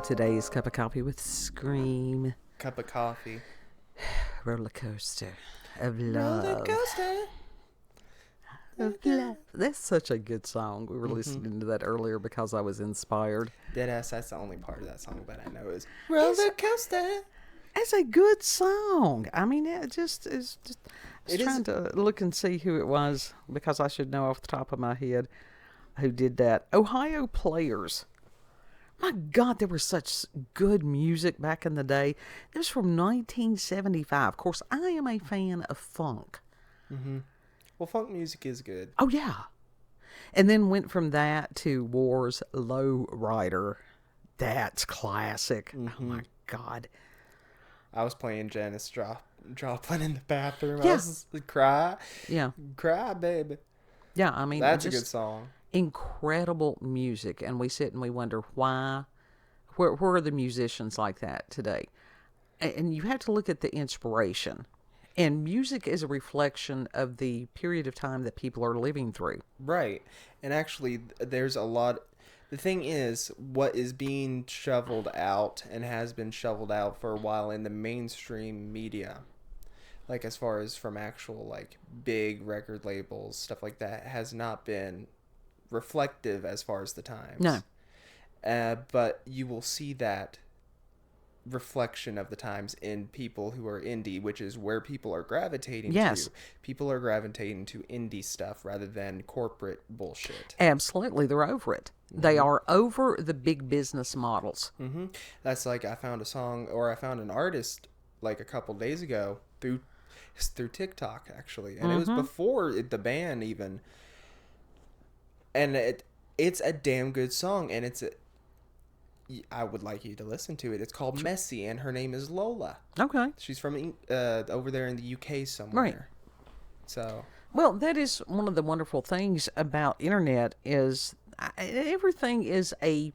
today's cup of coffee with Scream. Cup of coffee. Roller coaster of love. Roller coaster Of love. That's such a good song. We were listening to that earlier because I was inspired. Deadass, that's the only part of that song that I know is roller coaster. It's a good song. I mean, it just is. I was trying to look and see who it was because I should know off the top of my head who did that. Ohio Players. My God, there was such good music back in the day. It was from 1975. Of course, I am a fan of funk. Mm-hmm. Well, funk music is good. Oh, yeah. And then went from that to War's Low Rider. That's classic. Oh, my God. I was playing Janis Joplin in the bathroom. Yeah. I was cry. Yeah. Cry, baby. Yeah, I mean, That's a good song. Incredible music. And we sit and we wonder why, where are the musicians like that today? And you have to look at the inspiration. And music is a reflection of the period of time that people are living through. Right. And actually, there's a lot. The thing is, what is being shoveled out and has been shoveled out for a while in the mainstream media, like as far as from actual like big record labels, stuff like that, has not been reflective as far as the times. No. But you will see that reflection of the times in people who are indie, which is where people are gravitating to. People are gravitating to indie stuff rather than corporate bullshit. Absolutely. They're over it. They are over the big business models. Mm-hmm. That's like I found a song, or I found an artist like a couple days ago through TikTok, actually. And it was before the band even. And it's a damn good song, and I would like you to listen to it. It's called Messy, and her name is Lola. Okay. She's from over there in the UK somewhere. Right. So. Well, that is one of the wonderful things about internet is everything is a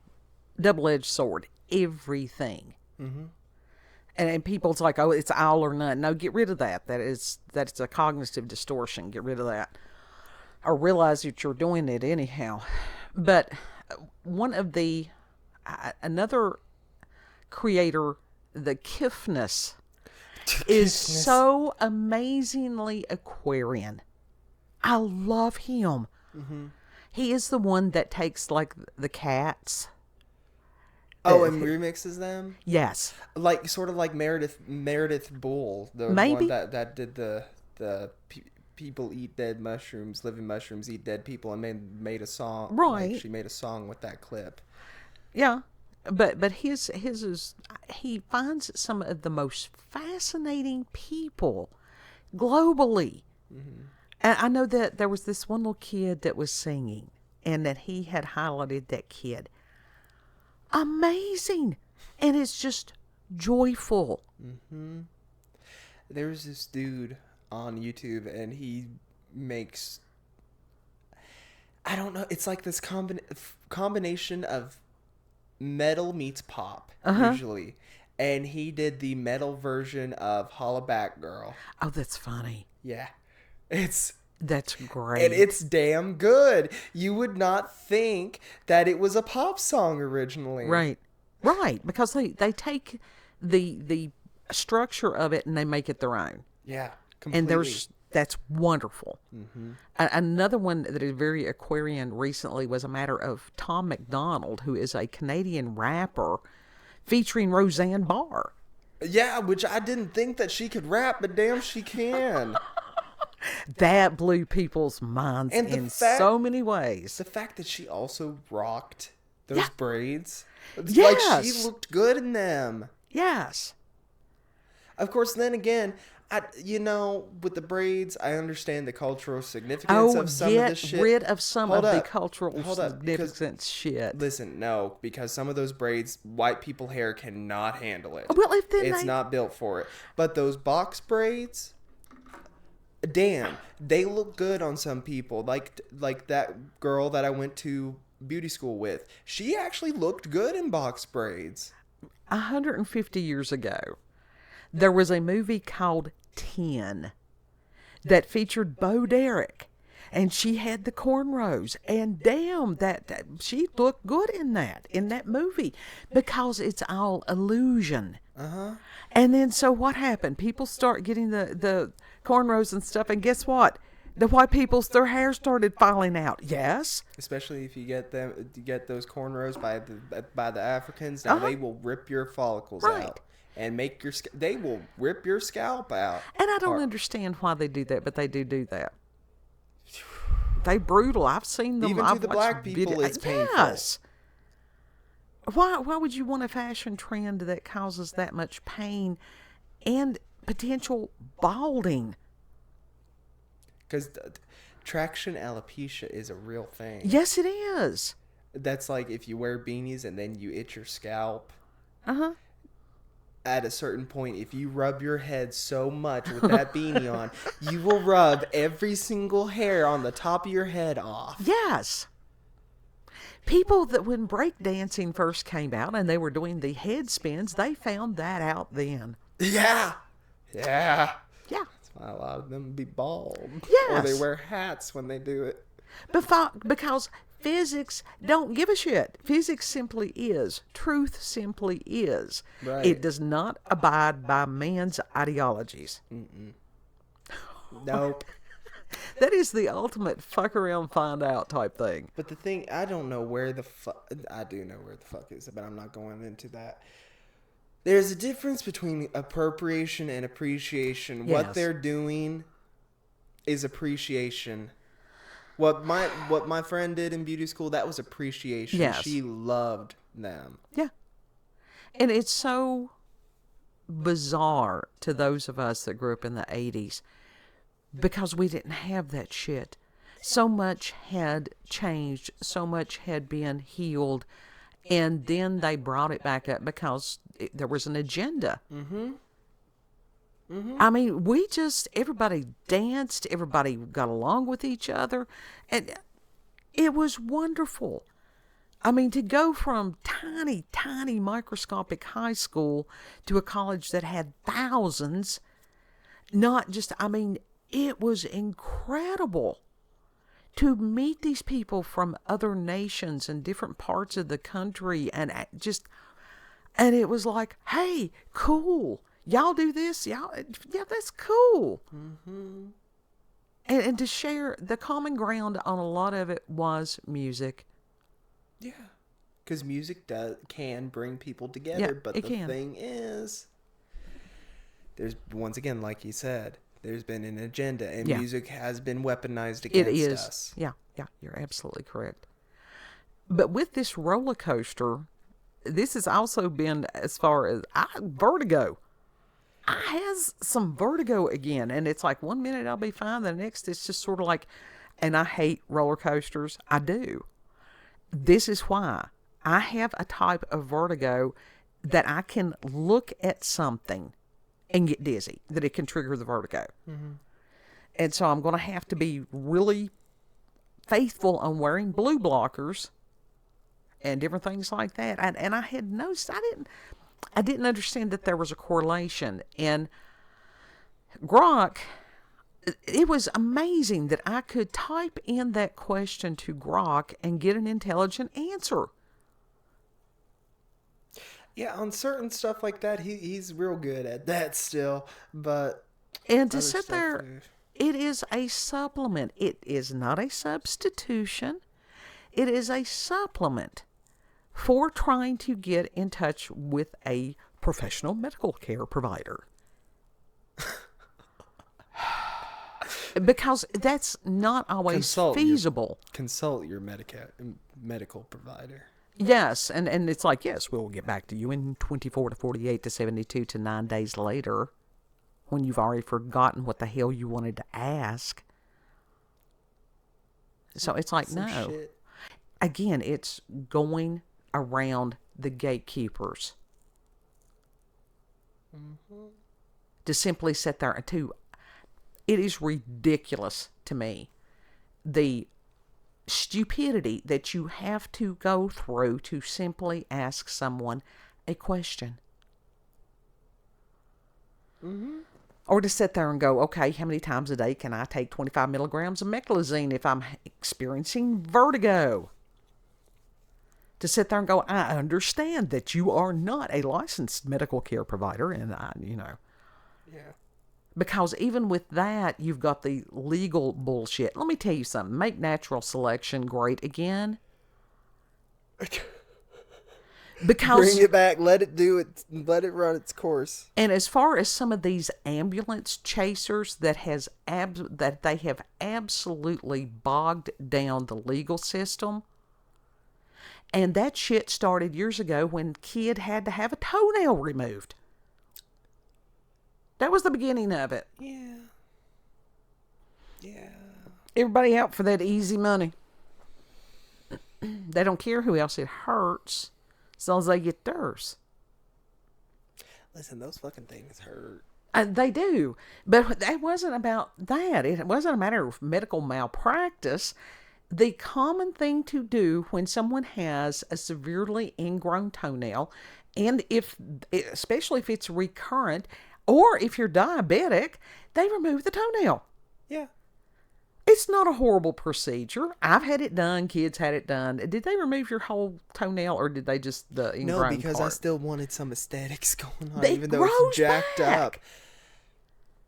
double-edged sword. Everything. Mm-hmm. And people's like, oh, it's all or none. No, get rid of that. That's a cognitive distortion. Get rid of that. Or realize that you're doing it anyhow. But one of the another creator, the Kiffness, is so amazingly Aquarian. I love him. Mm-hmm. He is the one that takes like the cats. Oh, and remixes them? Yes. Like sort of like Meredith Bull, the Maybe. one that did the people eat dead mushrooms, living mushrooms eat dead people, and made a song. Right. Like she made a song with that clip. Yeah. But his is, he finds some of the most fascinating people globally. Mm-hmm. And I know that there was this one little kid that was singing, and that he had highlighted that kid. Amazing. And it's just joyful. Mm-hmm. There's this dude on YouTube, and he makes, I don't know, it's like this combination of metal meets pop, usually. And he did the metal version of Holla Back Girl. Oh, that's funny. Yeah. That's great. And it's damn good. You would not think that it was a pop song originally. Right. Because they take the structure of it and they make it their own. Yeah, completely. And that's wonderful. Mm-hmm. Another one that is very Aquarian recently was a matter of Tom MacDonald, who is a Canadian rapper featuring Roseanne Barr. Yeah, which I didn't think that she could rap, but damn, she can. That blew people's minds in so many ways. The fact that she also rocked those braids. Yes. Like, she looked good in them. Yes. Of course, then again, with the braids, I understand the cultural significance of some of the shit. Get rid of some of the cultural significance shit. Listen, no, because some of those braids, white people hair cannot handle it. Well, it's not built for it. But those box braids, damn, they look good on some people. Like that girl that I went to beauty school with, she actually looked good in box braids. 150 years ago, there was a movie called 10 that featured Bo Derek. And she had the cornrows, and damn, that she looked good in that movie, because it's all illusion. And then so what happened? People start getting the cornrows and stuff, and guess what? The white people's, their hair started falling out. Yes. Especially if you get those cornrows by the Africans. Now they will rip your follicles out and make they will rip your scalp out. And I don't understand why they do that, but they do that. They brutal. I've seen them. Even to the black people, it's painful. Yes. Why would you want a fashion trend that causes that much pain and potential balding? Because traction alopecia is a real thing. Yes, it is. That's like if you wear beanies and then you itch your scalp. Uh-huh. At a certain point, if you rub your head so much with that beanie on, you will rub every single hair on the top of your head off. Yes. People that when breakdancing first came out and they were doing the head spins, they found that out then. Yeah. Yeah. Yeah. That's why a lot of them be bald. Yes. Or they wear hats when they do it. Because physics don't give a shit. Physics simply is. Truth simply is. Right. It does not abide by man's ideologies. Nope. That is the ultimate fuck around, find out type thing. But the thing, I don't know where the fuck... I do know where the fuck is, but I'm not going into that. There's a difference between appropriation and appreciation. Yes. What they're doing is appreciation. What my friend did in beauty school, that was appreciation. Yes. She loved them. Yeah. And it's so bizarre to those of us that grew up in the 80s because we didn't have that shit. So much had changed. So much had been healed. And then they brought it back up because there was an agenda. I mean, everybody danced, everybody got along with each other, and it was wonderful. I mean, to go from tiny, tiny microscopic high school to a college that had thousands, it was incredible to meet these people from other nations and different parts of the country, and it was like, hey, cool. Y'all do this? Yeah, that's cool. And to share, the common ground on a lot of it was music. Yeah. Because music can bring people together, but the thing is, there's, once again, like you said, there's been an agenda, and music has been weaponized against us. Yeah, you're absolutely correct. But with this roller coaster, this has also been as far as vertigo. I has some vertigo again, and it's like 1 minute I'll be fine, the next it's just sort of like, and I hate roller coasters. I do. This is why I have a type of vertigo that I can look at something and get dizzy, that it can trigger the vertigo. And so I'm going to have to be really faithful on wearing blue blockers and different things like that. And I had noticed, I didn't understand that there was a correlation. And Grok, it was amazing that I could type in that question to Grok and get an intelligent answer. Yeah, on certain stuff like that, he's real good at that still. But and to sit there, it is a supplement. It is not a substitution. It is a supplement for trying to get in touch with a professional medical care provider. Because that's not always feasible. Consult your medical provider. Yes, and it's like, yes, we'll get back to you in 24 to 48 to 72 to 9 days later when you've already forgotten what the hell you wanted to ask. So it's like, no. Shit. Again, it's going around the gatekeepers. To simply sit there and it is ridiculous to me, the stupidity that you have to go through to simply ask someone a question. Or to sit there and go, okay, how many times a day can I take 25 milligrams of meclizine if I'm experiencing vertigo? To sit there and go, I understand that you are not a licensed medical care provider, and Yeah. because even with that, you've got the legal bullshit. Let me tell you something. Make natural selection great again. Because Bring it back. Let it do it. Let it run its course. And as far as some of these ambulance chasers that they have absolutely bogged down the legal system, and that shit started years ago when kid had to have a toenail removed. That was the beginning of it. Yeah. Yeah. Everybody out for that easy money. They don't care who else it hurts, as long as they get theirs. Listen, those fucking things hurt. They do. But it wasn't about that. It wasn't a matter of medical malpractice. The common thing to do when someone has a severely ingrown toenail, and especially if it's recurrent, or if you're diabetic, they remove the toenail. Yeah. It's not a horrible procedure. I've had it done. Kids had it done. Did they remove your whole toenail, or did they just the ingrown No, because part? I still wanted some aesthetics going on, It even though it's jacked grows up. back.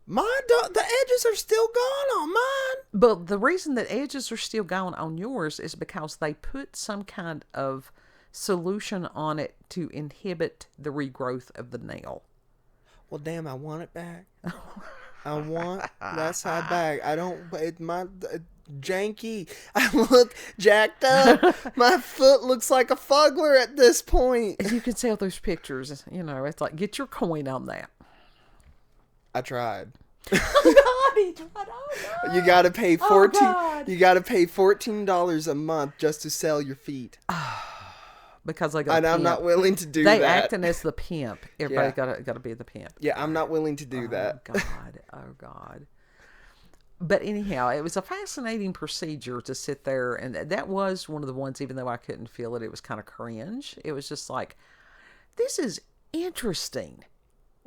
The edges are still gone on mine. But the reason that edges are still gone on yours is because they put some kind of solution on it to inhibit the regrowth of the nail. Well, damn, I want it back. I want that side back. I don't. Janky. I look jacked up. My foot looks like a fuggler at this point. You can sell those pictures. It's like, get your coin on that. I tried. Oh, God, he tried. Oh, God. You gotta pay God. You gotta pay $14 a month just to sell your feet. Because they got And I'm not willing to do they that. acting as the pimp. Everybody got to be the pimp. Yeah, I'm not willing to do that. Oh, God. But anyhow, it was a fascinating procedure to sit there. And that was one of the ones, even though I couldn't feel it, it was kind of cringe. It was just like, this is interesting.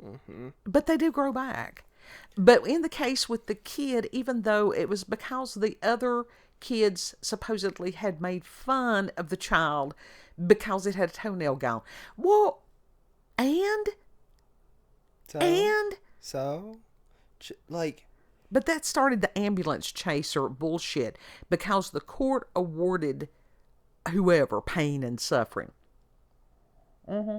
Mm-hmm. But they do grow back. But in the case with the kid, even though it was because the other kids supposedly had made fun of the child because it had a toenail gone. Well, but that started the ambulance chaser bullshit because the court awarded whoever pain and suffering. Mm-hmm.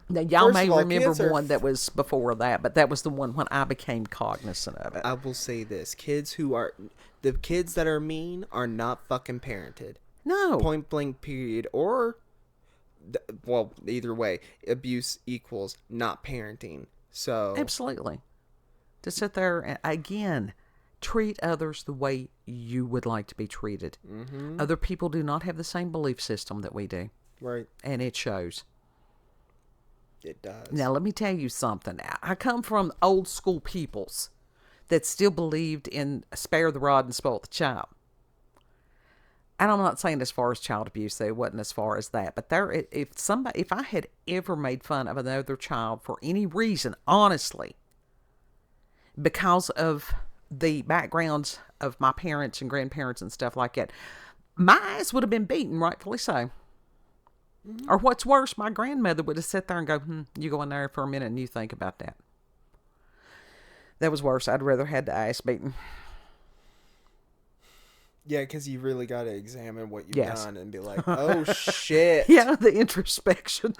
Now, y'all may remember one that was before that, but that was the one when I became cognizant of it. I will say this. The kids that are mean are not fucking parented. No. Point blank period. Or, well, either way, abuse equals not parenting. So. Absolutely. To sit there and, again, treat others the way you would like to be treated. Mm-hmm. Other people do not have the same belief system that we do. Right. And it shows. It does. Now, let me tell you something. I come from old school peoples that still believed in spare the rod and spoil the child. And I'm not saying as far as child abuse, though, it wasn't as far as that. But if I had ever made fun of another child for any reason, honestly, because of the backgrounds of my parents and grandparents and stuff like that, my ass would have been beaten, rightfully so. Mm-hmm. Or what's worse, my grandmother would have sat there and go, you go in there for a minute and you think about that. That was worse. I'd rather had the ass beaten. Yeah, because you really got to examine what you've done and be like, oh, shit. Yeah, the introspection.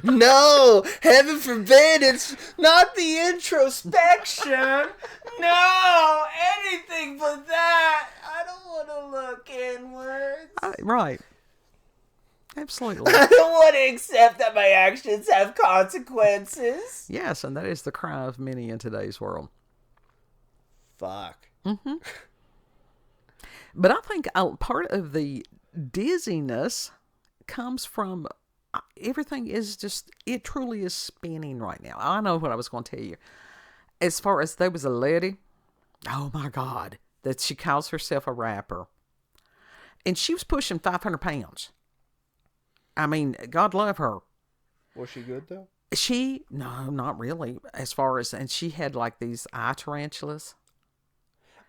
No, heaven forbid, it's not the introspection. No, anything but that. I don't want to look inwards. Right. Absolutely. I don't want to accept that my actions have consequences. Yes, and that is the cry of many in today's world. Fuck. Mm-hmm. But I think part of the dizziness comes from everything is just, it truly is spinning right now. I know what I was going to tell you. As far as there was a lady, oh my God, that she calls herself a rapper. And she was pushing 500 pounds. I mean, God love her. Was she good, though? No, not really. As far as, and she had like these eye tarantulas.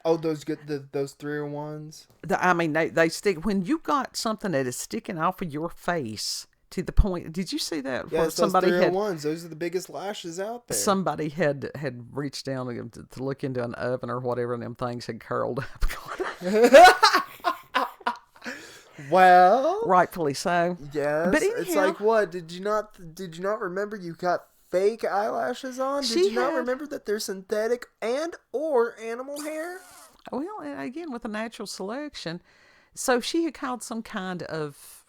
Oh, those good, those 301s. I mean, they stick, when you got something that is sticking off of your face to the point. Did you see that? Yeah, Where it's those somebody had 301s. Those are the biggest lashes out there. somebody had reached down to look into an oven or whatever, and them things had curled up. Well, Rightfully so. yes. But anyhow, It's like, what? Did you not remember you got fake eyelashes on? Did you not remember that they're synthetic and or animal hair? Well, again, with a natural selection. So she had called some kind of,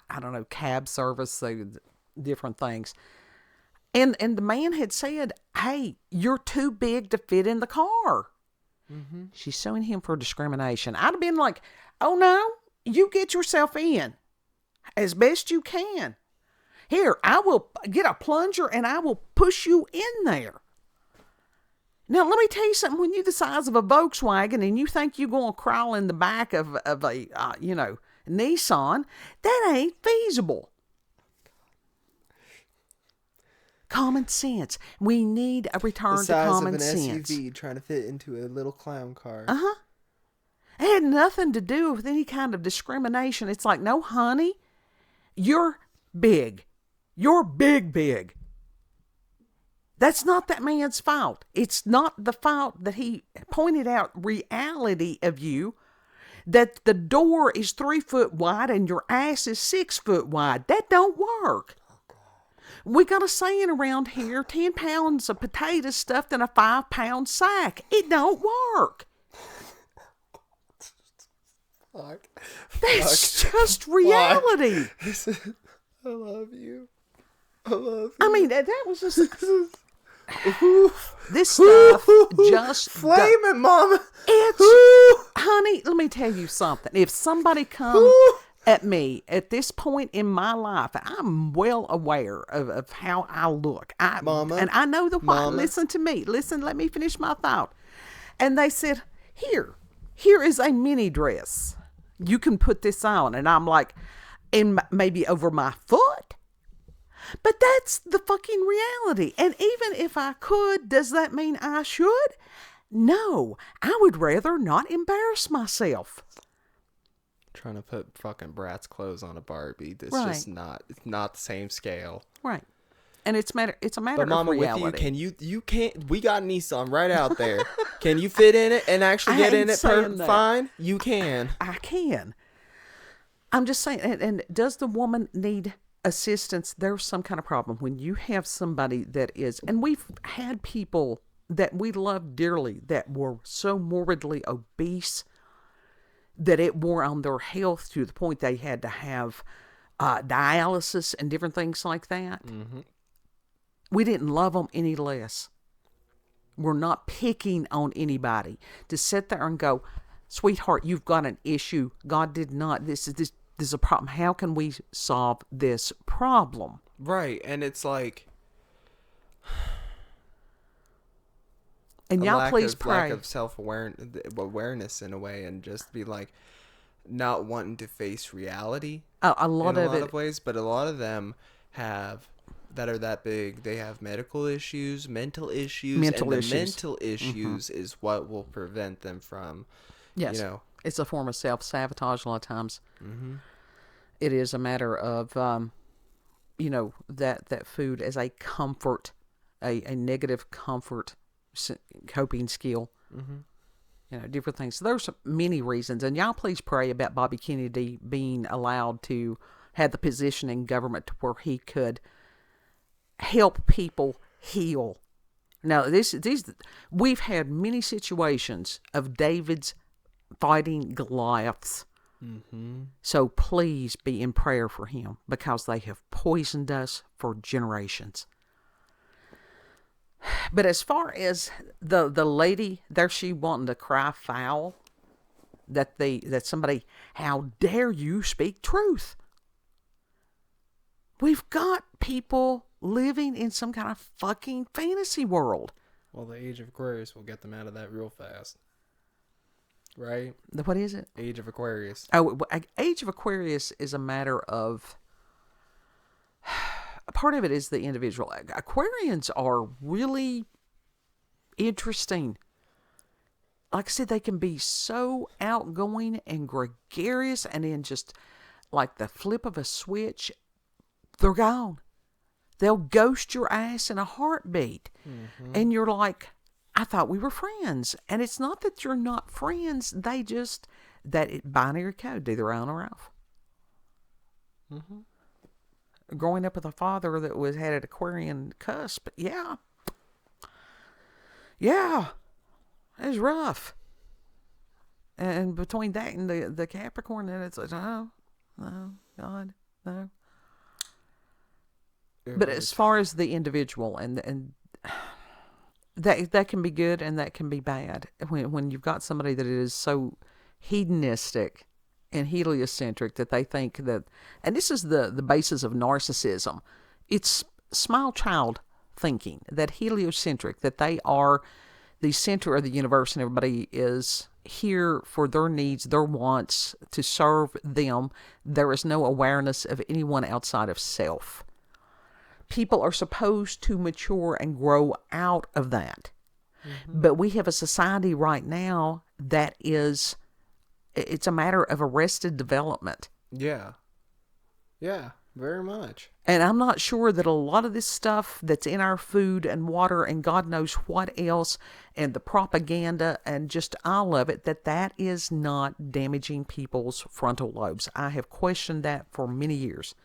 I don't know, cab service, so different things. And the man had said, hey, you're too big to fit in the car. Mm-hmm. She's suing him for discrimination. I'd have been like, oh no, you get yourself in as best you can. Here, I will get a plunger and I will push you in there. Now, let me tell you something. When you're the size of a Volkswagen and you think you're going to crawl in the back of a, Nissan, that ain't feasible. Common sense. We need a return to common sense. The size of an SUV trying to fit into a little clown car. Uh-huh. It had nothing to do with any kind of discrimination. It's like, no, honey, you're big. You're big. That's not that man's fault. It's not the fault that he pointed out reality of you, that the door is 3 foot wide and your ass is 6 foot wide. That don't work. We got a saying around here, 10 pounds of potatoes stuffed in a 5-pound sack. It don't work. Fuck. That's just reality. I love you. I love you. I mean, that was just... This stuff just... Flame it, Mama. It's... Honey, let me tell you something. If somebody comes at me at this point in my life, I'm well aware of how I look. Mama. And I know the why. Mama. Listen to me. Listen, let me finish my thought. And they said, here is a mini dress. You can put this on. And I'm like, and maybe over my foot. But that's the fucking reality. And even if I could, does that mean I should? No, I would rather not embarrass myself. Trying to put fucking Bratz clothes on a Barbie. It's Right. just not. It's not the same scale. Right. And it's a matter But Mama, of reality. with you can't. We got Nissan right out there. Can you fit in it and actually get in it fine? You can. I can. I'm just saying. And does the woman need assistance? There's some kind of problem when you have somebody that is, and we've had people that we love dearly that were so morbidly obese that it wore on their health to the point they had to have dialysis and different things like that. Mm-hmm. We didn't love them any less. We're not picking on anybody. To sit there and go, sweetheart, you've got an issue. God did not. This is a problem. How can we solve this problem? Right, and it's like, and y'all please pray. Lack of awareness in a way, and just be like, not wanting to face reality. A lot of ways, but a lot of them that are that big, they have medical issues, mental issues. Mental issues is what will prevent them from, yes, it's a form of self-sabotage a lot of times. Mm-hmm. It is a matter of, that food as a comfort, a negative comfort coping skill. Mm-hmm. Different things. So there's many reasons. And y'all please pray about Bobby Kennedy being allowed to have the position in government to where he could help people heal. Now, we've had many situations of David's fighting Goliaths. Mm-hmm. So please be in prayer for him, because they have poisoned us for generations. But as far as the lady there, she wanting to cry foul that somebody, how dare you speak truth? We've got people living in some kind of fucking fantasy world. Well, the age of Aquarius will get them out of that real fast. Right? What is it? Age of Aquarius. Oh, Age of Aquarius is a matter of part of it is the individual. Aquarians are really interesting. Like I said, they can be so outgoing and gregarious, and then just like the flip of a switch, they're gone. They'll ghost your ass in a heartbeat. Mm-hmm. And you're like, I thought we were friends. And it's not that you're not friends. They just, binary code, either on or off. Mm-hmm. Growing up with a father that had an Aquarian cusp, yeah, it was rough. And between that and the Capricorn, then it's like, no, God, no. But as far as the individual, and that can be good and that can be bad. When you've got somebody that is so hedonistic and heliocentric that they think that, and this is the basis of narcissism, it's small child thinking, that heliocentric, that they are the center of the universe and everybody is here for their needs, their wants, to serve them. There is no awareness of anyone outside of self. People are supposed to mature and grow out of that. Mm-hmm. But we have a society right now that it's a matter of arrested development. Yeah. Yeah, very much. And I'm not sure that a lot of this stuff that's in our food and water and God knows what else, and the propaganda and just all of it, that is not damaging people's frontal lobes. I have questioned that for many years.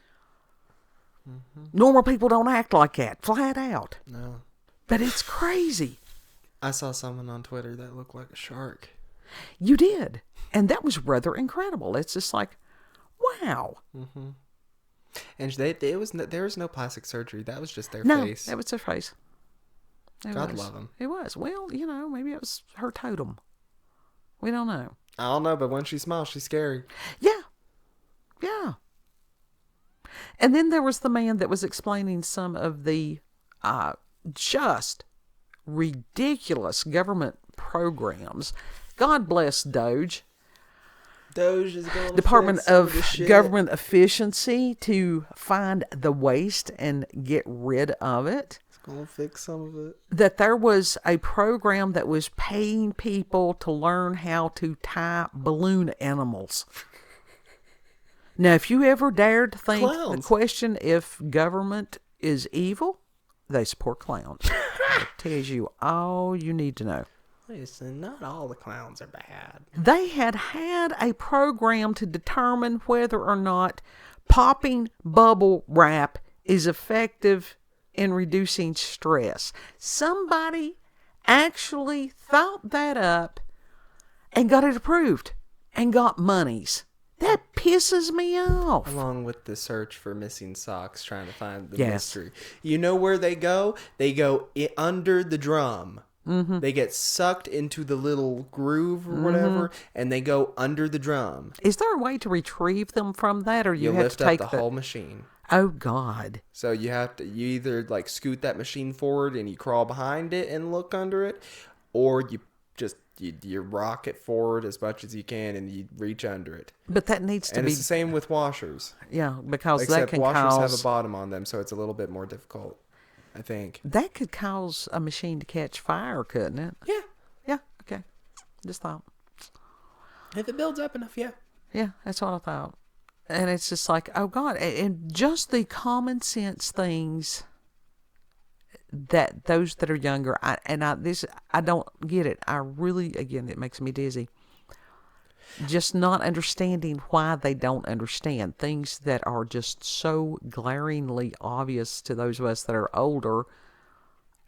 Mm-hmm. Normal people don't act like that, flat out. No. But it's crazy. I saw someone on Twitter that looked like a shark. You did. And that was rather incredible. It's just like, wow. Mm-hmm. And there was no plastic surgery. That was just their face. No, that was their face. God love them. It was. Well, maybe it was her totem. We don't know. I don't know, but when she smiles, she's scary. Yeah. Yeah. And then there was the man that was explaining some of the just ridiculous government programs. God bless Doge. Doge is going Department of Government Efficiency to find the waste and get rid of it. It's going to fix some of it. That there was a program that was paying people to learn how to tie balloon animals. Now, if you ever dared to think the question if government is evil, they support clowns. It tells you all you need to know. Listen, not all the clowns are bad. They had a program to determine whether or not popping bubble wrap is effective in reducing stress. Somebody actually thought that up and got it approved and got monies. That pisses me off. Along with the search for missing socks, trying to find the mystery. You know where they go? They go under the drum. Mm-hmm. They get sucked into the little groove or whatever, and they go under the drum. Is there a way to retrieve them from that, or you have lift to take up the whole machine? Oh God! So you either like scoot that machine forward and you crawl behind it and look under it, or you just you rock it forward as much as you can and you reach under it. But that needs to be. And it's the same with washers. Yeah, because except that can washers have a bottom on them, so it's a little bit more difficult. I think that could cause a machine to catch fire, couldn't it? Yeah. Okay. Just thought. If it builds up enough, yeah. Yeah, that's what I thought. And it's just like, oh God, and just the common sense things that those that are younger, I don't get it. I really, again, it makes me dizzy. Just not understanding why they don't understand things that are just so glaringly obvious to those of us that are older.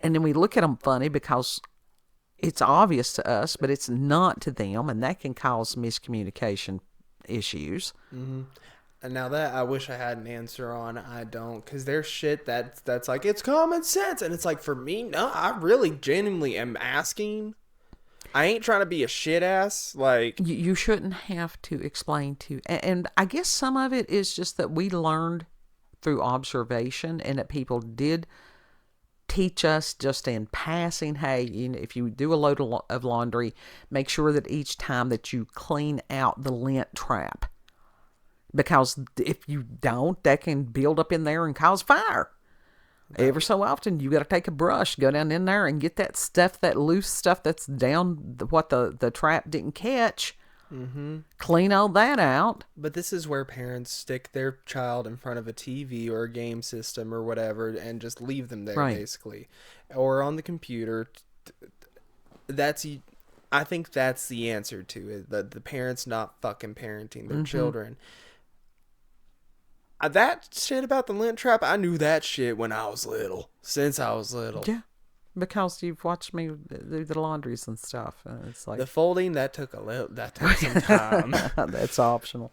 And then we look at them funny because it's obvious to us, but it's not to them. And that can cause miscommunication issues. Mm-hmm. And now that I wish I had an answer on, I don't, because there's shit that's like, it's common sense. And it's like, for me, no, I really genuinely am asking. I ain't trying to be a shit ass. Like, you shouldn't have to explain to, and I guess some of it is just that we learned through observation, and that people did teach us just in passing. Hey, if you do a load of laundry, make sure that each time that you clean out the lint trap, because if you don't, that can build up in there and cause fire. Every so often, you got to take a brush, go down in there and get that stuff, that loose stuff that's down what the trap didn't catch. Mm-hmm. Clean all that out. But this is where parents stick their child in front of a TV or a game system or whatever and just leave them there, basically. Or on the computer. I think that's the answer to it. The parents not fucking parenting their children. That shit about the lint trap, I knew that shit when I was little. Since I was little. Yeah. Because you've watched me do the laundries and stuff. It's like the folding, that took some time. That's optional.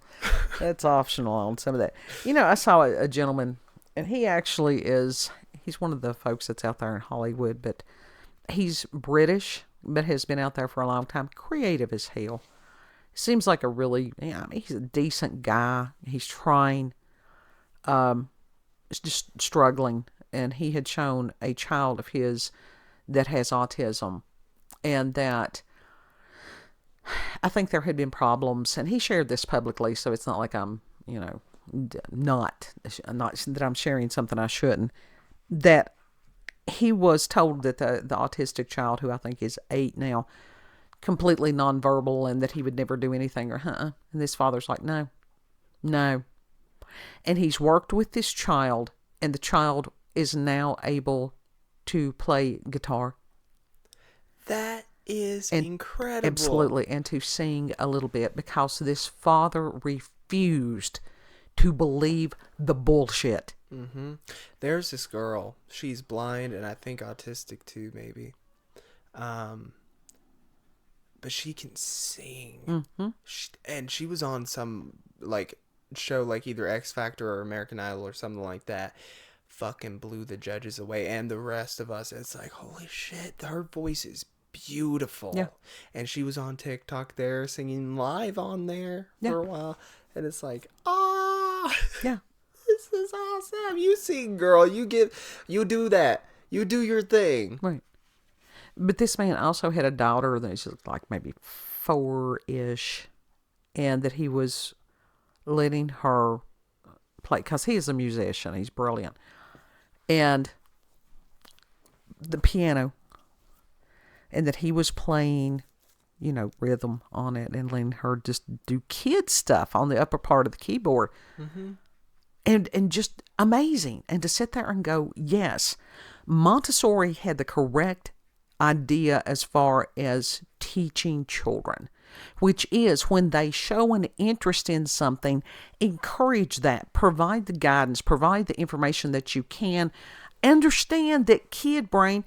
That's optional on some of that. You know, I saw a gentleman, and he actually he's one of the folks that's out there in Hollywood, but he's British, but has been out there for a long time. Creative as hell. Seems like he's a decent guy. He's trying, just struggling. And he had shown a child of his that has autism, and that I think there had been problems, and he shared this publicly, so it's not like I'm, not that I'm sharing something I shouldn't, that he was told that the autistic child, who I think is 8 now, completely nonverbal, and that he would never do anything, and this father's like, no. And he's worked with this child, and the child is now able to play guitar. That is incredible. Absolutely. And to sing a little bit, because this father refused to believe the bullshit. Mm-hmm. There's this girl. She's blind and I think autistic too, maybe. But she can sing. Mm-hmm. She was on some show like either X Factor or American Idol or something like that. Fucking blew the judges away and the rest of us. It's like, holy shit, her voice is beautiful. Yeah. And she was on TikTok there singing live on there for a while. And it's like, yeah, this is awesome. You sing, girl. You do that. You do your thing. Right. But this man also had a daughter that's like maybe 4-ish, and that he was letting her play, because he is a musician. He's brilliant. And the piano, and that he was playing, rhythm on it, and letting her just do kid stuff on the upper part of the keyboard. Mm-hmm. And just amazing. And to sit there and go, yes, Montessori had the correct idea as far as teaching children, which is when they show an interest in something, encourage that, provide the guidance, provide the information that you can. Understand that kid brain,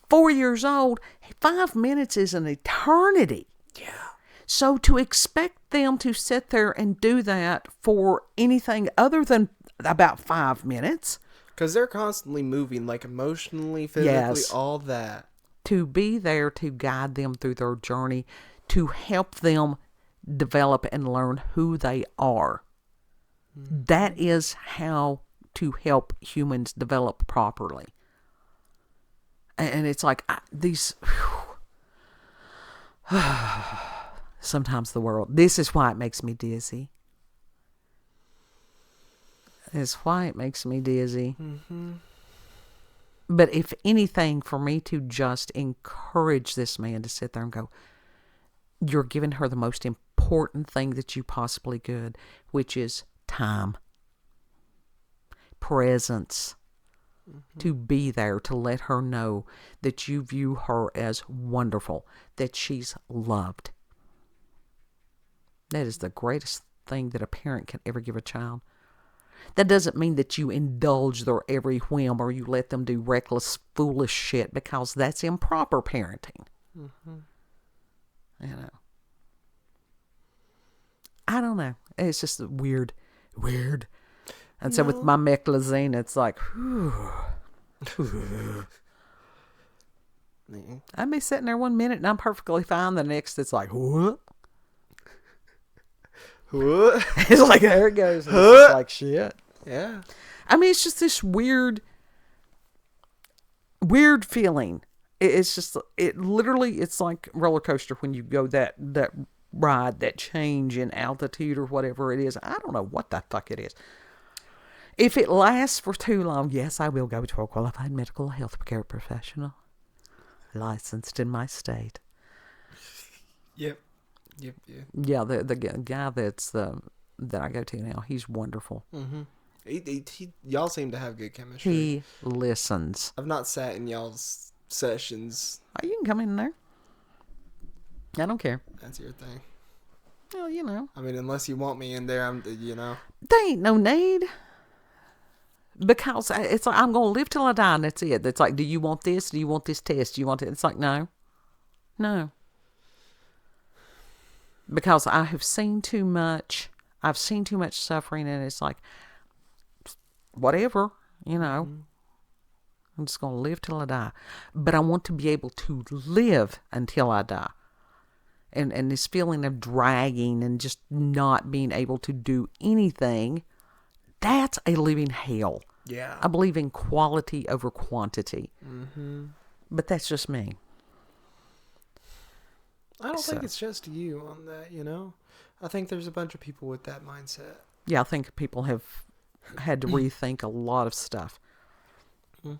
4 years old, 5 minutes is an eternity. Yeah. So to expect them to sit there and do that for anything other than about 5 minutes. Because they're constantly moving, like emotionally, physically, all that. To be there to guide them through their journey, to help them develop and learn who they are. Mm-hmm. That is how to help humans develop properly. And it's like sometimes the world, this is why it makes me dizzy. It's why it makes me dizzy. Mm-hmm. But if anything, for me to just encourage this man to sit there and go, you're giving her the most important thing that you possibly could, which is time, presence, to be there, to let her know that you view her as wonderful, that she's loved. That is the greatest thing that a parent can ever give a child. That doesn't mean that you indulge their every whim or you let them do reckless, foolish shit, because that's improper parenting. Mm-hmm. I don't know. It's just weird. And so with my meclizine, it's like, I'd be sitting there 1 minute and I'm perfectly fine. The next, it's like, what? It's like, there it goes. It's like shit. Yeah. I mean, it's just this weird feeling. It's just, it's like roller coaster when you go that ride, that change in altitude or whatever it is. I don't know what the fuck it is. If it lasts for too long, yes, I will go to a qualified medical health care professional, licensed in my state. Yep. Yeah, the guy that I go to now, he's wonderful. Y'all seem to have good chemistry. He listens. I've not sat in y'all's sessions. Oh, you can come in there. I don't care. That's your thing. Well, you know. I mean, unless you want me in there, There ain't no need. Because it's like, I'm going to live till I die, and that's it. It's like, do you want this? Do you want this test? Do you want it? It's like, no. No. Because I have seen too much. I've seen too much suffering, and it's like, whatever, you know. I'm just going to live till I die. But I want to be able to live until I die. And this feeling of dragging and just not being able to do anything, that's a living hell. Yeah. I believe in quality over quantity. But that's just me. I don't think it's just you on that, I think there's a bunch of people with that mindset. Yeah, I think people have had to rethink a lot of stuff. I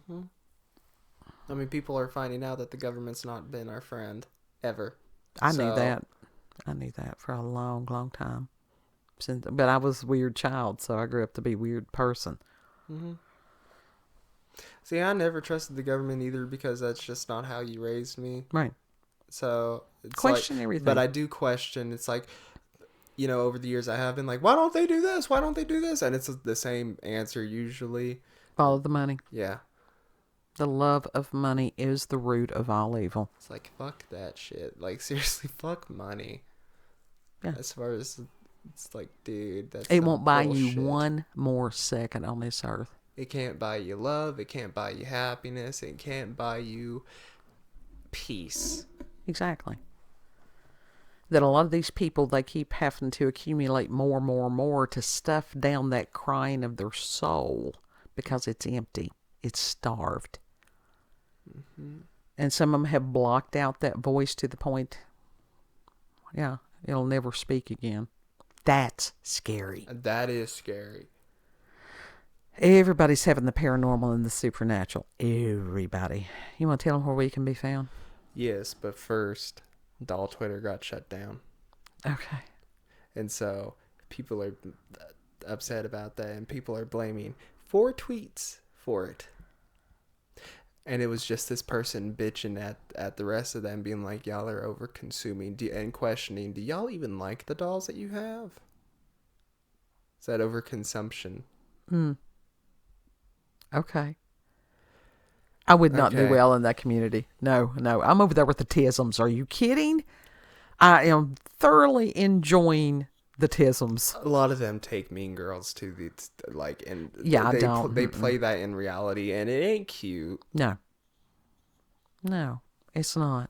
mean, people are finding out that the government's not been our friend, ever. I knew that. I knew that for a long, long time. But I was a weird child, so I grew up to be a weird person. See, I never trusted the government either because that's just not how you raised me. Right. So it's question everything. But I do question. It's like, over the years I have been like, why don't they do this? Why don't they do this? And it's the same answer usually. Follow the money. Yeah. The love of money is the root of all evil. It's like, fuck that shit. Like, seriously, fuck money. Yeah. As far as, it's like, dude, that's It won't buy bullshit. you one more second on this earth. It can't buy you love. It can't buy you happiness. It can't buy you peace. Exactly. That a lot of these people, they keep having to accumulate more and more and more to stuff down that crying of their soul because it's empty. It's starved. And some of them have blocked out that voice to the point, yeah, it'll never speak again. That's scary. That is scary. Everybody's having the paranormal and the supernatural. Everybody. You want to tell them where we can be found? Yes, but first, Doll Twitter got shut down. Okay. And so people are upset about that, and people are blaming 4 tweets for it. And it was just this person bitching at the rest of them, being like, y'all are over consuming and questioning, do y'all even like the dolls that you have? Is that overconsumption? Okay. I would not do well in that community. No. I'm over there with the tisms. Are you kidding? I am thoroughly enjoying the tisms. A lot of them take Mean Girls to the and yeah, they, I don't. They play that in reality, and it ain't cute. No, it's not.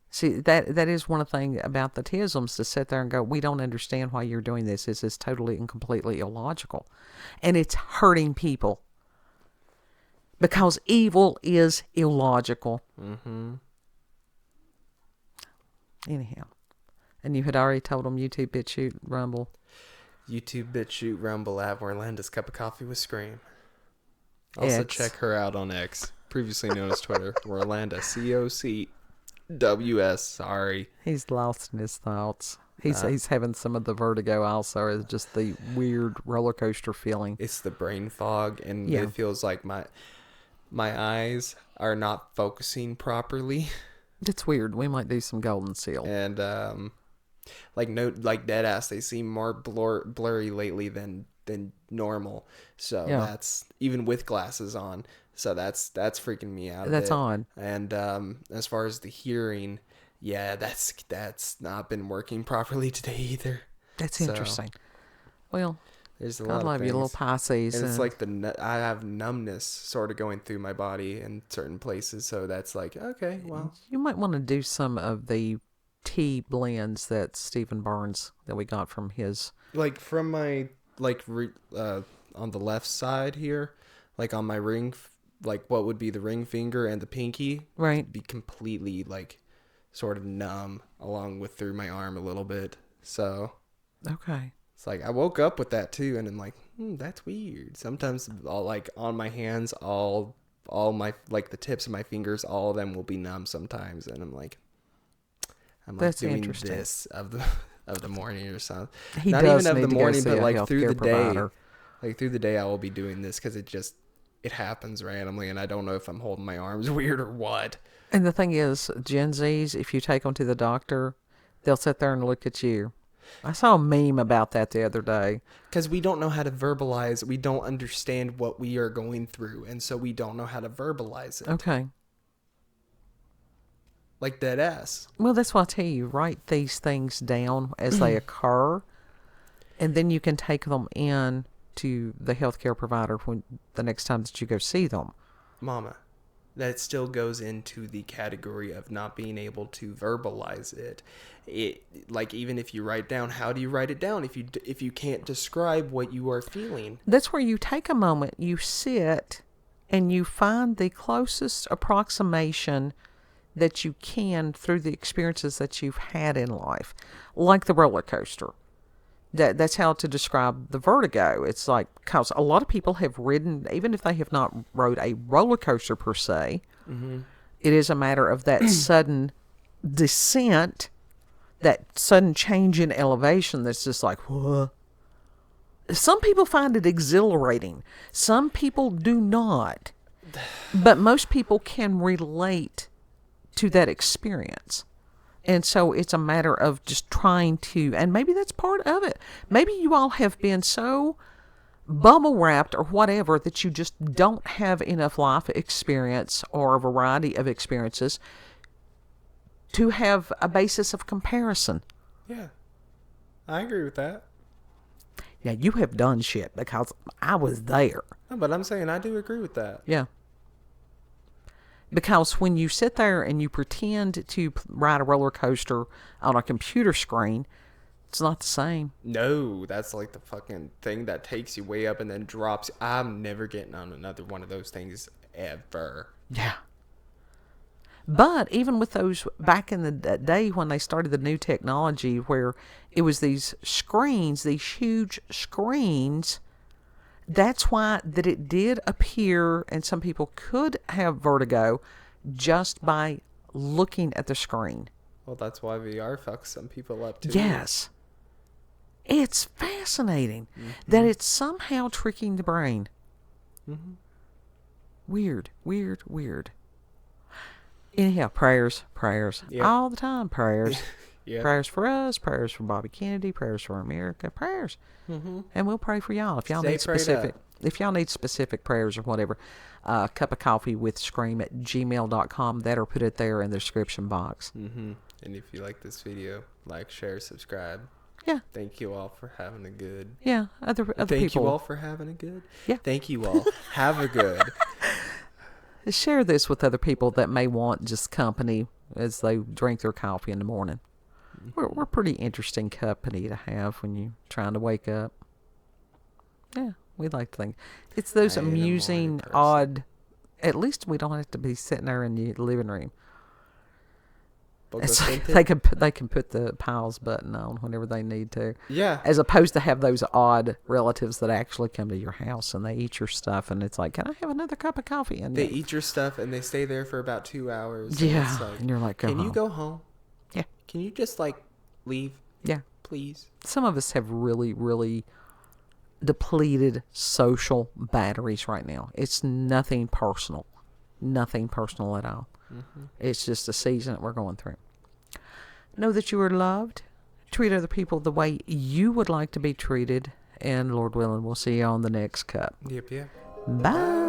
See, that is one thing about the tisms, to sit there and go, we don't understand why you're doing this. This is totally and completely illogical, and it's hurting people because evil is illogical. Anyhow. And you had already told them YouTube, BitChute, Rumble. YouTube, BitChute, Rumble, at Orlando's Cup of Coffee with Scream. Also check her out on X, previously known as Twitter. Orlando, COCWS. Sorry. He's lost in his thoughts. He's having some of the vertigo also, or just the weird roller coaster feeling. It's the brain fog, and it feels like my eyes are not focusing properly. It's weird. We might do some golden seal. And dead ass, they seem more blurry lately than normal. So that's even with glasses on. So that's freaking me out. That's odd. And as far as the hearing, that's not been working properly today either. That's interesting. Well, there's a God lot love of things. you, little Pisces. And it's like I have numbness sort of going through my body in certain places. So that's like, okay, well, you might want to do some of the tea blends that Stephen Barnes that we got from his, like from my on the left side here, like on my ring, like what would be the ring finger and the pinky, right, be completely like sort of numb, along with through my arm a little bit. So okay, It's like I woke up with that too, and I'm like, that's weird. Sometimes I'll like on my hands, all my like the tips of my fingers, all of them will be numb sometimes, and I'm like That's doing interesting. this of the morning or something. He Not does even of need the to go morning, see but a like through healthcare the provider. day. Like through the day, I will be doing this because it happens randomly, and I don't know if I'm holding my arms weird or what. And the thing is, Gen Zs, if you take them to the doctor, they'll sit there and look at you. I saw a meme about that the other day. Because we don't know how to verbalize. We don't understand what we are going through, and so we don't know how to verbalize it. Okay. Like dead ass. Well, that's why I tell you, write these things down as they occur, and then you can take them in to the healthcare provider when the next time that you go see them. Mama, that still goes into the category of not being able to verbalize it. Like even if you write down, how do you write it down if you can't describe what you are feeling? That's where you take a moment, you sit, and you find the closest approximation that you can through the experiences that you've had in life, like the roller coaster. That's how to describe the vertigo. It's like, because a lot of people have ridden, even if they have not rode a roller coaster per se, it is a matter of that sudden descent, that sudden change in elevation that's just like, whoa. Some people find it exhilarating. Some people do not. But most people can relate to that experience. And so it's a matter of just trying to, and maybe that's part of it. Maybe you all have been so bubble wrapped or whatever that you just don't have enough life experience or a variety of experiences to have a basis of comparison. Yeah, I agree with that. Yeah, you have done shit because I was there. No, but I'm saying I do agree with that. Yeah. Because when you sit there and you pretend to ride a roller coaster on a computer screen, it's not the same. No, that's like the fucking thing that takes you way up and then drops. I'm never getting on another one of those things ever. Yeah. But even with those, back in the day when they started the new technology where it was these screens, these huge screens, that's why that it did appear, and some people could have vertigo just by looking at the screen. Well, that's why VR fucks some people up too. Yes. It's fascinating that it's somehow tricking the brain. Mm-hmm. Weird, weird, weird. Anyhow, prayers. Yep. All the time, prayers. Yep. Prayers for us, prayers for Bobby Kennedy, prayers for America, prayers. Mm-hmm. And we'll pray for y'all. If y'all Stay need prayed specific, up. if y'all need specific prayers or whatever, cupofcoffeewithscream at gmail.com. That or put it there in the description box. Mm-hmm. And if you like this video, like, share, subscribe. Yeah. Thank you all for having a good. Yeah. Other Thank people. you all for having a good. Yeah. Thank you all. Have a good. Share this with other people that may want just company as they drink their coffee in the morning. We're pretty interesting company to have when you're trying to wake up. Yeah, we like to think. It's those I ain't a morning amusing, person. odd. At least we don't have to be sitting there in the living room. It's like they can put the pause button on whenever they need to. Yeah. As opposed to have those odd relatives that actually come to your house and they eat your stuff and it's like, can I have another cup of coffee? And They eat your stuff and they stay there for about 2 hours. Yeah, It's like, and you're like, go can you home. go home? Yeah. Can you just like leave, Yeah. please? Some of us have really, really depleted social batteries right now. It's nothing personal. Nothing personal at all. Mm-hmm. It's just a season that we're going through. Know that you are loved. Treat other people the way you would like to be treated. And Lord willing, we'll see you on the next cup. Yep. Bye.